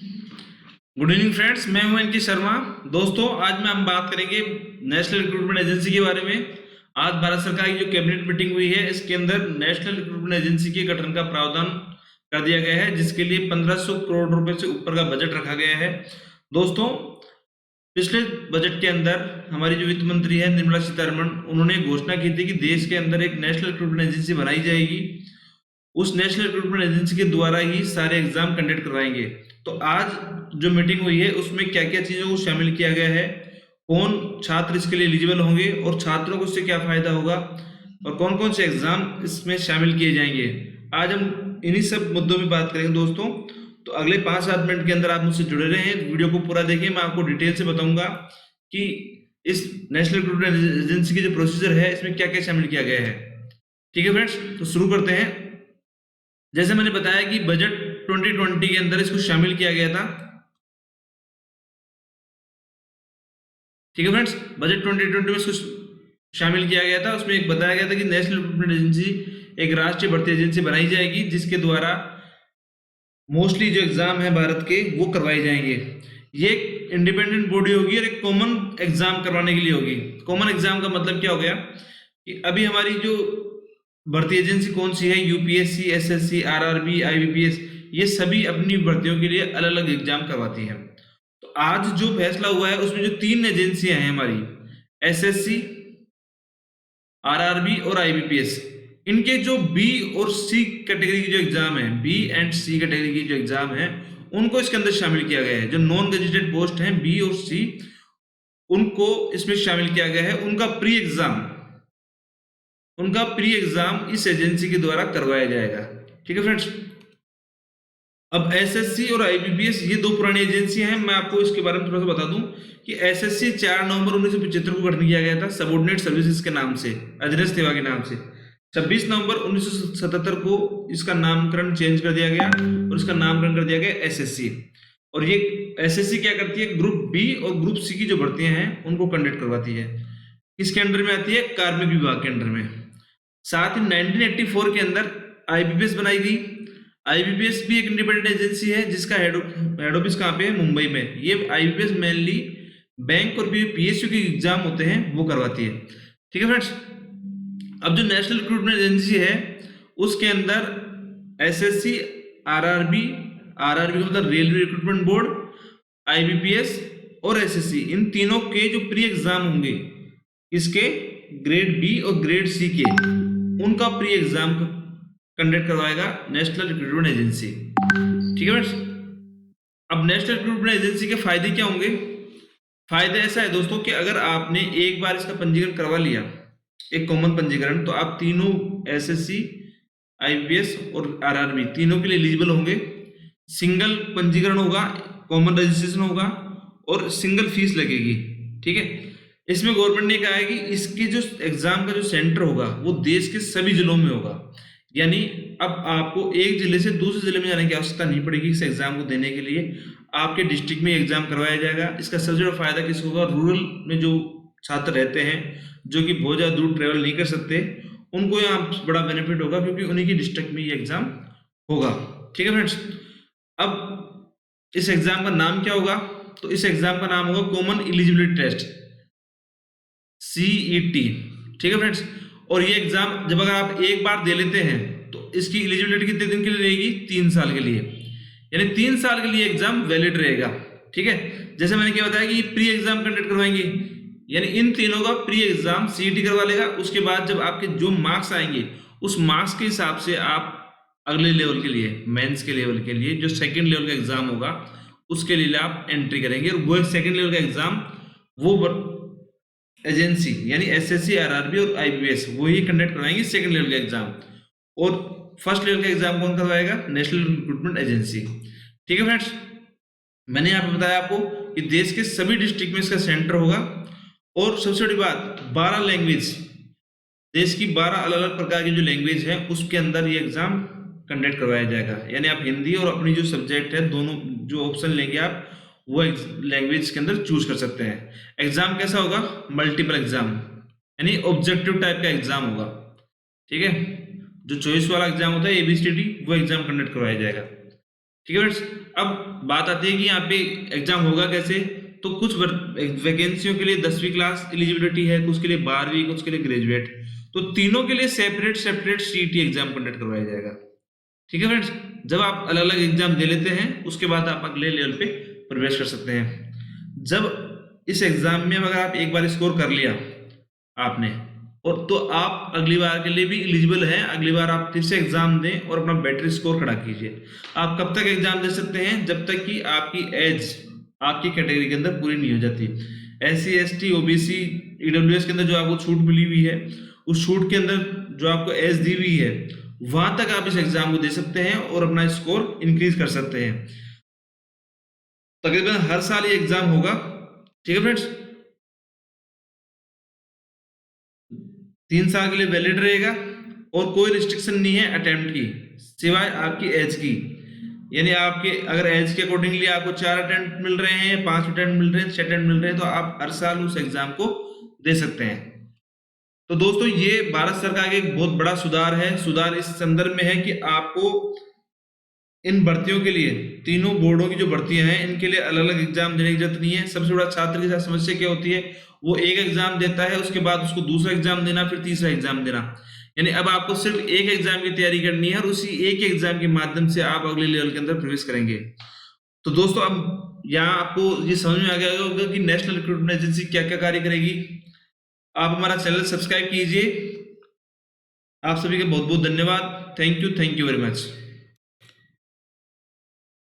Good evening friends, मैं हूं N K Sharma. दोस्तों, आज में हम बात करेंगे नेशनल रिक्रूटमेंट एजेंसी के बारे में। आज भारत सरकार की जो कैबिनेट मीटिंग हुई है, इसके अंदर नेशनल रिक्रूटमेंट एजेंसी के गठन का प्रावधान कर दिया गया है, जिसके लिए 1500 करोड़ रुपए से ऊपर का बजट रखा गया है। दोस्तों, पिछले बजट के अंदर हमारी जो वित्त मंत्री है निर्मला सीतारमण, उन्होंने घोषणा की थी कि देश के अंदर एक नेशनल रिक्रूटमेंट एजेंसी बनाई जाएगी। उस नेशनल रिक्रूटमेंट एजेंसी के द्वारा ही सारे एग्जाम कंडक्ट करवाएंगे। तो आज जो मीटिंग हुई है उसमें क्या क्या चीजों को शामिल किया गया है, कौन छात्र इसके लिए एलिजिबल होंगे और छात्रों को इससे क्या फायदा होगा और कौन कौन से एग्जाम इसमें शामिल किए जाएंगे, आज हम इन्हीं सब मुद्दों में बात करेंगे। दोस्तों, तो अगले 5-7 मिनट के अंदर आप मुझसे जुड़े रहें, वीडियो को पूरा देखें। मैं आपको डिटेल से बताऊंगा कि इस नेशनल रिक्रूटमेंट एजेंसी की जो प्रोसीजर है इसमें क्या क्या शामिल किया गया है। ठीक है फ्रेंड्स, तो शुरू करते हैं। जैसे मैंने बताया कि बजट 2020 के अंदर इसको शामिल किया गया था। ठीक है फ्रेंड्स, बजट 2020 में इसको शामिल किया गया था। उसमें एक बताया गया था कि नेशनल रिक्रूटमेंट एजेंसी एक राष्ट्रीय भर्ती एजेंसी बनाई जाएगी, जिसके द्वारा मोस्टली जो एग्जाम है भारत के वो करवाए जाएंगे। ये एक इंडिपेंडेंट बॉडी होगी और एक कॉमन एग्जाम करवाने के लिए होगी। कॉमन एग्जाम का मतलब क्या हो गया कि अभी हमारी जो भर्ती एजेंसी कौन सी है, यूपीएससी, एसएससी, आरआरबी, आईबीपीएस, ये सभी अपनी भर्तियों के लिए अलग अलग एग्जाम करवाती है। तो आज जो फैसला हुआ है उसमें जो 3 एजेंसियां हैं हमारी, एसएससी, आरआरबी और आईबीपीएस, इनके जो बी और सी कैटेगरी की जो एग्जाम है, बी एंड सी कैटेगरी की जो एग्जाम है, उनको इसके अंदर शामिल किया गया है। जो नॉन गेजेटेड पोस्ट हैं बी और सी, उनको इसमें शामिल किया गया है। उनका प्री एग्जाम इस एजेंसी के द्वारा करवाया जाएगा। ठीक है फ्रेंड्स, अब एसएससी और आईबीपीएस ये 2 पुरानी एजेंसियां हैं। मैं आपको इसके बारे में थोड़ा सा बता दूं कि एसएससी 4 नवंबर 1975 को गठन किया गया था सबऑर्डिनेट सर्विसेज के नाम से, अधीनस्थ सेवा के नाम से। 26 नवंबर 1977 को इसका नामकरण चेंज कर दिया गया और इसका नामकरण कर दिया गया एसएससी। और ये एसएससी क्या करती है, ग्रुप बी और ग्रुप सी की जो भर्तियां हैं उनको कंडक्ट करवाती है। किसके अंडर में आती है, कार्मिक विभाग के अंडर में। साथ ही 1984 के अंदर आईबीपीएस बनाई गई। आईबीपीएस भी एक इंडिपेंडेंट एजेंसी है जिसका हेड ऑफिस कहाँ पे है, मुंबई में। ये आईबीपीएस मेनली बैंक और पीएसयू के एग्जाम होते हैं वो करवाती है। ठीक है फ्रेंड्स, अब जो नेशनल रिक्रूटमेंट एजेंसी है उसके अंदर एसएससी, आरआरबी का मतलब रेलवे रिक्रूटमेंट बोर्ड, आईबीपीएस और एसएससी, इन तीनों के जो प्री एग्जाम होंगे, इसके ग्रेड बी और ग्रेड सी के, उनका प्री एग्जाम कंडक्ट करवाएगा नेशनल रिक्रूटमेंट एजेंसी। ठीक है फ्रेंड्स, अब नेशनल रिक्रूटमेंट एजेंसी के फायदे क्या होंगे। फायदे ऐसा है दोस्तों कि अगर आपने एक बार इसका पंजीकरण करवा लिया, एक कॉमन पंजीकरण, तो आप तीनों एसएससी, आईपीएस और आरआरबी तीनों के लिए एलिजिबल होंगे। सिंगल पंजीकरण होगा, कॉमन रजिस्ट्रेशन होगा और सिंगल फीस लगेगी। ठीक है, इसमें गवर्नमेंट ने कहा है कि इसके जो एग्जाम का जो सेंटर होगा वो देश के सभी जिलों में होगा। यानी अब आपको एक जिले से दूसरे जिले में जाने की आवश्यकता नहीं पड़ेगी इस एग्जाम को देने के लिए, आपके डिस्ट्रिक्ट में एग्जाम करवाया जाएगा। इसका सबसे बड़ा फायदा किसको होगा, रूरल में जो छात्र रहते हैं जो कि बहुत ज्यादा दूर ट्रेवल नहीं कर सकते, उनको यहाँ बड़ा बेनिफिट होगा क्योंकि उन्हीं की डिस्ट्रिक्ट में ये एग्जाम होगा। ठीक है फ्रेंड्स, अब इस एग्जाम का नाम क्या होगा, तो इस एग्जाम का नाम होगा कॉमन एलिजिबिलिटी टेस्ट, सीईटी। ठीक है फ्रेंड्स, और ये एग्जाम जब अगर आप एक बार दे लेते हैं तो इसकी एलिजिबिलिटी कितने दिन के लिए रहेगी, 3 साल के लिए। यानी 3 साल के लिए एग्जाम वैलिड रहेगा। ठीक है, जैसे मैंने क्या बताया कि ये प्री एग्जाम कंडक्ट करवाएंगे, यानी इन तीनों का प्री एग्जाम सीईटी करवा लेगा। उसके बाद जब आपके जो मार्क्स आएंगे उस मार्क्स के हिसाब से आप अगले लेवल के लिए, मेंस के लेवल के लिए, जो सेकंड लेवल का एग्जाम होगा उसके लिए आप एंट्री करेंगे। और वो सेकंड लेवल का एग्जाम वो एजेंसी यानी एसएससी, आरआरबी और आईबीपीएस वही कंडक्ट करवाएंगे सेकंड लेवल का एग्जाम। और फर्स्ट लेवल का एग्जाम कौन करवाएगा, नेशनल रिक्रूटमेंट एजेंसी। ठीक है फ्रेंड्स, मैंने यहाँ पे बताया आपको कि देश के सभी डिस्ट्रिक्ट में इसका सेंटर होगा। और सबसे बड़ी बात, 12 लैंग्वेज, देश की 12 अलग अलग प्रकार की जो लैंग्वेज है उसके अंदर ये एग्जाम कंडक्ट करवाया जाएगा। यानी आप हिंदी और अपनी जो सब्जेक्ट है दोनों जो ऑप्शन लेंगे आप वो लैंग्वेज के अंदर चूज कर सकते हैं। एग्जाम कैसा होगा, मल्टीपल एग्जाम, यानी ऑब्जेक्टिव टाइप का एग्जाम होगा। ठीक है, जो चॉइस वाला एग्जाम होता है एबीसीडी, वो एग्जाम कंडक्ट करवाया जाएगा। ठीक है फ्रेंड्स। अब बात आती है कि यहाँ पे एग्जाम होगा कैसे। तो कुछ वैकेंसियों के लिए 10वीं क्लास एलिजिबिलिटी है, कुछ के लिए 12वीं, कुछ के लिए ग्रेजुएट। तो तीनों के लिए separate separate CET exam conduct करवाया जाएगा। ठीक है फ्रेंड्स। जब आप अलग अलग एग्जाम दे लेते हैं उसके बाद आप अगले लेवल पे प्रवेश कर सकते हैं। जब इस एग्जाम में अगर आप एक बार स्कोर कर लिया आपने, और तो आप अगली बार के लिए भी एलिजिबल हैं। अगली बार आप फिर से एग्जाम दें और अपना बेटर स्कोर खड़ा कीजिए। आप कब तक एग्जाम दे सकते हैं? जब तक कि आपकी एज आपकी कैटेगरी के अंदर पूरी नहीं हो जाती। SC ST OBC EWS के अंदर जो आपको छूट मिली हुई है, उस छूट के अंदर जो आपको एज दी हुई है, वहां तक आप इस एग्जाम को दे सकते हैं और अपना स्कोर इंक्रीज कर सकते हैं। तकरीबन हर साल ये एग्जाम होगा। ठीक है फ्रेंड्स। 3 साल के लिए वैलिड रहेगा और कोई रिस्ट्रिक्शन नहीं है अटेम्प्ट की, सिवाय आपकी एज की। यानी आपके अगर एज के अकॉर्डिंगली आपको 4 अटेम्प्ट मिल रहे हैं, 5 अटेम्प्ट मिल रहे हैं, 6 अटेम्प्ट मिल रहे हैं, तो आप हर साल उस एग्जाम को दे सकते हैं। तो दोस्तों ये भारत सरकार का एक बहुत बड़ा सुधार है। सुधार इस संदर्भ में है कि आपको इन भर्तियों के लिए, तीनों बोर्डों की जो भर्तियां हैं, इनके लिए अलग अलग एग्जाम देने की जरूरत नहीं है। सबसे बड़ा छात्र के साथ समस्या क्या होती है, वो एक एग्जाम देता है, उसके बाद उसको दूसरा एग्जाम देना, फिर तीसरा एग्जाम देना। यानी अब आपको सिर्फ एक एग्जाम की तैयारी करनी है और उसी एक एग्जाम के माध्यम से आप अगले लेवल के अंदर प्रवेश करेंगे। तो दोस्तों अब यहाँ आपको ये समझ में आ गया होगा कि नेशनल रिक्रूटमेंट एजेंसी क्या क्या कार्य करेगी। आप हमारा चैनल सब्सक्राइब कीजिए। आप सभी का बहुत बहुत धन्यवाद। Thank you very much.